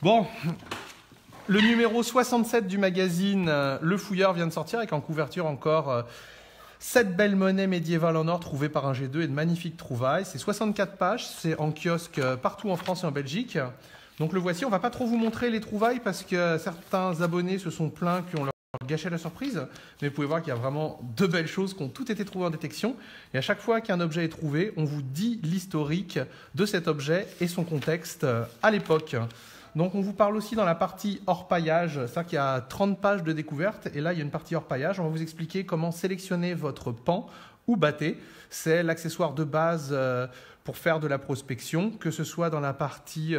Bon, le numéro 67 du magazine Le Fouilleur vient de sortir avec en couverture encore 7 belles monnaies médiévales en or trouvées par un G2 et de magnifiques trouvailles. C'est 64 pages, c'est en kiosque partout en France et en Belgique. Donc le voici, on ne va pas trop vous montrer les trouvailles parce que certains abonnés se sont plaints qu'on leur gâchait la surprise. Mais vous pouvez voir qu'il y a vraiment de belles choses qui ont toutes été trouvées en détection. Et à chaque fois qu'un objet est trouvé, on vous dit l'historique de cet objet et son contexte à l'époque. Donc on vous parle aussi dans la partie hors paillage, c'est-à-dire qu'il y a 30 pages de découverte et là il y a une partie hors paillage. On va vous expliquer comment sélectionner votre pan ou bâté. C'est l'accessoire de base pour faire de la prospection, que ce soit dans la partie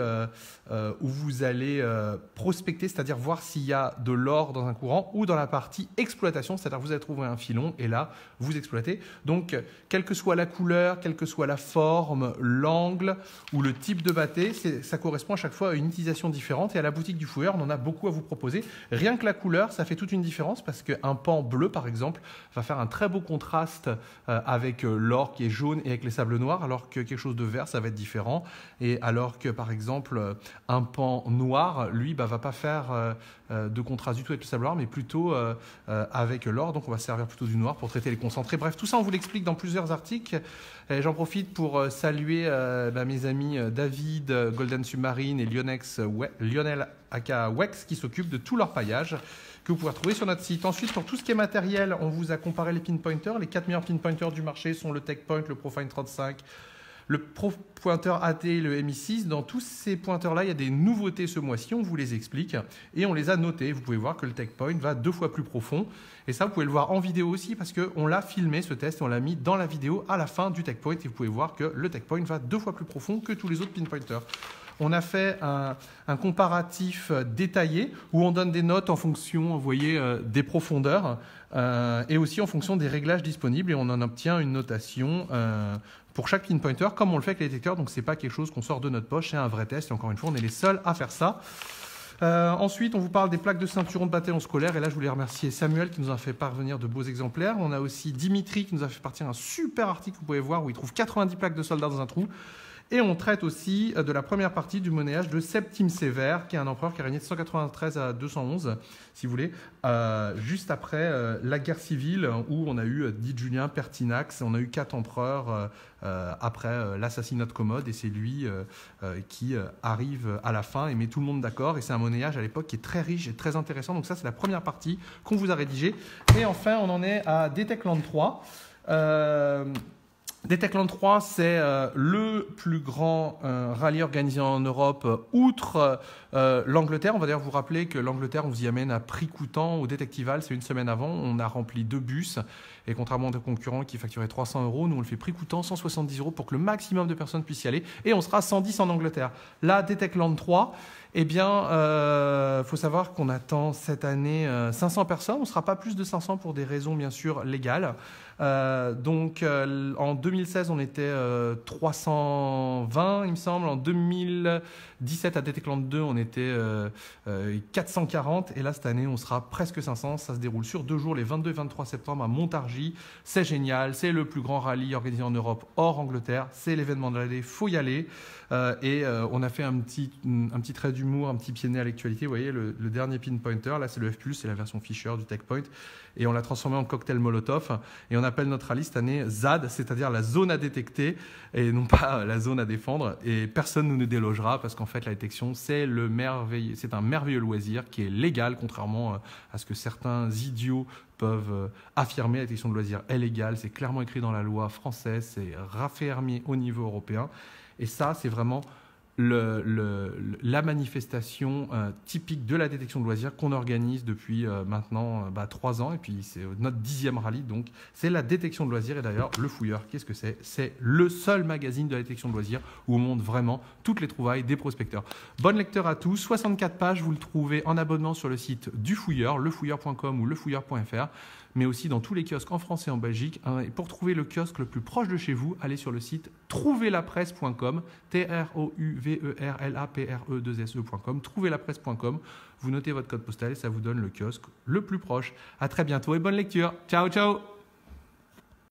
où vous allez prospecter, c'est-à-dire voir s'il y a de l'or dans un courant, ou dans la partie exploitation, c'est-à-dire vous allez trouver un filon et là vous exploitez. Donc quelle que soit la couleur, quelle que soit la forme, l'angle ou le type de bâté, ça correspond à chaque fois à une utilisation différente et à la boutique du fouilleur, on en a beaucoup à vous proposer. Rien que la couleur, ça fait toute une différence parce qu'un pan bleu par exemple va faire un très beau contraste avec l'or qui est jaune et avec les sables noirs, alors que quelque chose de vert, ça va être différent. Et alors que, par exemple, un pan noir, lui, va pas faire de contraste du tout avec le sable noir, mais plutôt avec l'or. Donc, on va servir plutôt du noir pour traiter les concentrés. Bref, tout ça, on vous l'explique dans plusieurs articles. J'en profite pour saluer mes amis David, Golden Submarine et Lionel aka Wex qui s'occupent de tout leur paillage que vous pouvez retrouver sur notre site. Ensuite, pour tout ce qui est matériel, on vous a comparé les pinpointers. Les 4 meilleurs pinpointers du marché sont le TechPoint, le Profine 35, le pointeur AT et le MI6. Dans tous ces pointeurs-là, il y a des nouveautés ce mois-ci, on vous les explique et on les a notées. Vous pouvez voir que le TechPoint va 2 fois plus profond. Et ça, vous pouvez le voir en vidéo aussi parce qu'on l'a filmé ce test et on l'a mis dans la vidéo à la fin du TechPoint. Et vous pouvez voir que le TechPoint va 2 fois plus profond que tous les autres pinpointers. On a fait un comparatif détaillé où on donne des notes en fonction, vous voyez, des profondeurs et aussi en fonction des réglages disponibles et on en obtient une notation pour chaque pinpointer comme on le fait avec les détecteurs. Donc, ce n'est pas quelque chose qu'on sort de notre poche, c'est un vrai test et encore une fois, on est les seuls à faire ça. Ensuite, on vous parle des plaques de ceinturon de bataillon scolaire. Et là, je voulais remercier Samuel qui nous a fait parvenir de beaux exemplaires. On a aussi Dimitri qui nous a fait partir un super article, vous pouvez voir, où il trouve 90 plaques de soldats dans un trou. Et on traite aussi de la première partie du monnayage de Septime Sévère, qui est un empereur qui a régné de 193 à 211, si vous voulez, juste après la guerre civile, où on a eu dit Julien, Pertinax, on a eu 4 empereurs après l'assassinat de Commode, et c'est lui qui arrive à la fin et met tout le monde d'accord. Et c'est un monnayage à l'époque qui est très riche et très intéressant. Donc ça, c'est la première partie qu'on vous a rédigée. Et enfin, on en est à Detectland 3. Detectland 3, c'est le plus grand rallye organisé en Europe, outre l'Angleterre. On va d'ailleurs vous rappeler que l'Angleterre, on vous y amène à prix coûtant au Detectival, c'est une semaine avant. On a rempli 2 bus et contrairement à des concurrents qui facturaient 300 €, nous on le fait prix coûtant 170 € pour que le maximum de personnes puissent y aller et on sera 110 en Angleterre. Là, Detectland 3, eh bien, faut savoir qu'on attend cette année 500 personnes. On ne sera pas plus de 500 pour des raisons bien sûr légales. Donc en 2016 on était 320 il me semble, en 2017 à Detectland 2 on était 440 et là cette année on sera presque 500. Ça se déroule sur 2 jours, les 22 et 23 septembre à Montargis. C'est génial, c'est le plus grand rallye organisé en Europe hors Angleterre, c'est l'événement de l'année, faut y aller. On a fait un petit trait d'humour, un petit pied de nez à l'actualité. Vous voyez le dernier pinpointer, là c'est le F+, c'est la version Fisher du TechPoint et on l'a transformé en cocktail Molotov et on appelle notre rallye cette année ZAD, c'est-à-dire la zone à détecter et non pas la zone à défendre, et personne ne nous délogera parce qu'en fait la détection c'est un merveilleux loisir qui est légal contrairement à ce que certains idiots peuvent affirmer. La détection de loisirs est légale, c'est clairement écrit dans la loi française, c'est raffermi au niveau européen et ça c'est vraiment la manifestation typique de la détection de loisirs qu'on organise depuis maintenant 3 ans et puis c'est notre 10e rallye, donc c'est la détection de loisirs. Et d'ailleurs le Fouilleur, qu'est-ce que c'est? C'est le seul magazine de la détection de loisirs où on montre vraiment toutes les trouvailles des prospecteurs. Bonne lecture à tous, 64 pages, vous le trouvez en abonnement sur le site du Fouilleur, lefouilleur.com ou lefouilleur.fr, mais aussi dans tous les kiosques en France et en Belgique. Et pour trouver le kiosque le plus proche de chez vous, allez sur le site trouverlapresse.com, trouverlapresse.com, trouverlapresse.com. Vous notez votre code postal et ça vous donne le kiosque le plus proche. À très bientôt et bonne lecture. Ciao, ciao!